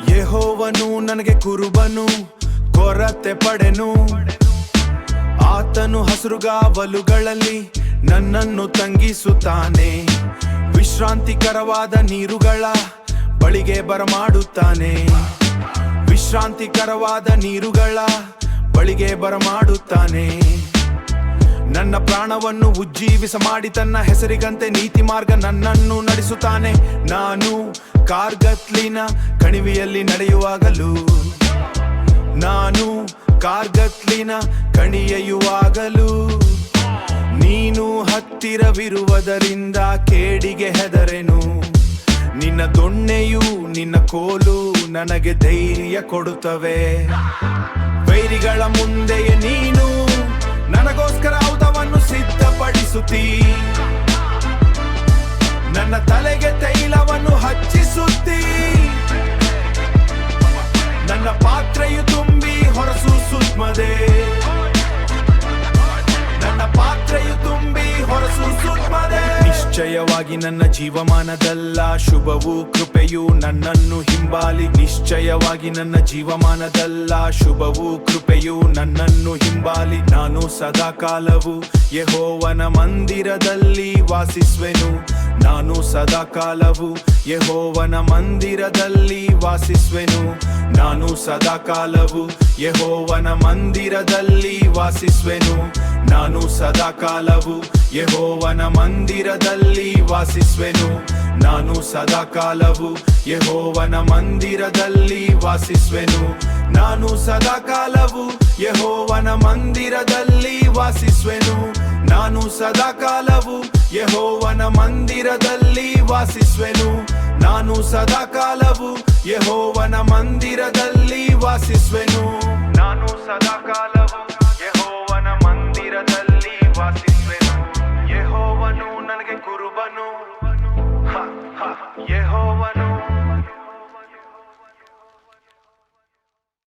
ಯೆಹೋವನು ನನಗೆ ಕುರುಬನು, ಕೊರತೆ ಪಡೆನು. ಆತನು ಹಸುರುಗಾವಲುಗಳಲ್ಲಿ ನನ್ನನ್ನು ತಂಗಿಸುತ್ತಾನೆ. ವಿಶ್ರಾಂತಿಕರವಾದ ನೀರುಗಳ ಬಳಿಗೆ ಬರಮಾಡುತ್ತಾನೆ. ವಿಶ್ರಾಂತಿಕರವಾದ ನೀರುಗಳ ಬಳಿಗೆ ಬರಮಾಡುತ್ತಾನೆ. ನನ್ನ ಪ್ರಾಣವನ್ನು ಉಜ್ಜೀವಿಸ ಮಾಡಿ ತನ್ನ ಹೆಸರಿಗಂತೆ ನೀತಿ ಮಾರ್ಗ ನನ್ನನ್ನು ನಡೆಸುತ್ತಾನೆ. ನಾನು ಕಾರ್ಗತ್ಲಿನ ಕಣಿವೆಯಲ್ಲಿ ನಡೆಯುವಾಗಲೂ, ನಾನು ಕಾರ್ಗತ್ಲಿನ ಕಣಿಯುವಾಗಲೂ ನೀನು ಹತ್ತಿರವಿರುವುದರಿಂದ ಕೇಡಿಗೆ ಹೆದರೆನು. ನಿನ್ನ ದೊಣ್ಣೆಯು ನಿನ್ನ ಕೋಲು ನನಗೆ ಧೈರ್ಯ ಕೊಡುತ್ತವೆ. ವೈರಿಗಳ ಮುಂದೆಯೇ ನೀನು ನನಗೋಸ್ಕರ ಔತವನ್ನು ಸಿದ್ಧಪಡಿಸುತ್ತೀ. ನನ್ನ ತಲೆಗೆ ತೈಲವನ್ನು ಹಚ್ಚಿಸುತ್ತೀ. ನನ್ನ ಪಾತ್ರೆಯು ತುಂಬಿ ಹೊರಸೂಸುತ್ತದೆ. ನನ್ನ ಪಾತ್ರೆಯು ತುಂಬಿ ಹೊರಸೂಸುತ್ತದೆ. ನಿಶ್ಚಯವಾಗಿ ನನ್ನ ಜೀವಮಾನದಲ್ಲ ಶುಭವು ಕೃಪೆಯು ನನ್ನನ್ನು ಹಿಂಬಾಲಿ. ನಿಶ್ಚಯವಾಗಿ ನನ್ನ ಜೀವಮಾನದಲ್ಲ ಶುಭವು ಕೃಪೆಯು ನನ್ನನ್ನು ಹಿಂಬಾಲಿ. ನಾನು ಸದಾಕಾಲವು ಯೆಹೋವನ ಮಂದಿರದಲ್ಲಿ ವಾಸಿಸುವೆನು. ನಾನು ಸದಾಕಾಲವು ಯೆಹೋವನ ಮಂದಿರದಲ್ಲಿ ವಾಸಿಸುವೆನು. ನಾನು ಸದಾಕಾಲವು ಯೆಹೋವನ ಮಂದಿರದಲ್ಲಿ ವಾಸಿಸುವೆನು. ನಾನು ಸದಾಕಾಲವು ಯೆಹೋವನ ಮಂದಿರದಲ್ಲಿ ವಾಸಿಸುವೆನು. ನಾನು ಸದಾಕಾಲವು ಯೆಹೋವನ ಮಂದಿರದಲ್ಲಿ ವಾಸಿಸುವೆನು. ನಾನು ಸದಾಕಾಲವು ಯೆಹೋವನ ಮಂದಿರದಲ್ಲಿ ವಾಸಿಸುವೆನು. ನಾನು ಸದಾಕಾಲವು ಯೆಹೋವನ ಮಂದಿರದಲ್ಲಿ ವಾಸಿಸುವೆನು. ನಾನು ಸದಾಕಾಲವು ಯೆಹೋವನ ಮಂದಿರದಲ್ಲಿ ವಾಸಿಸುವೆನು. ನಾನು ಸದಾಕಾಲವು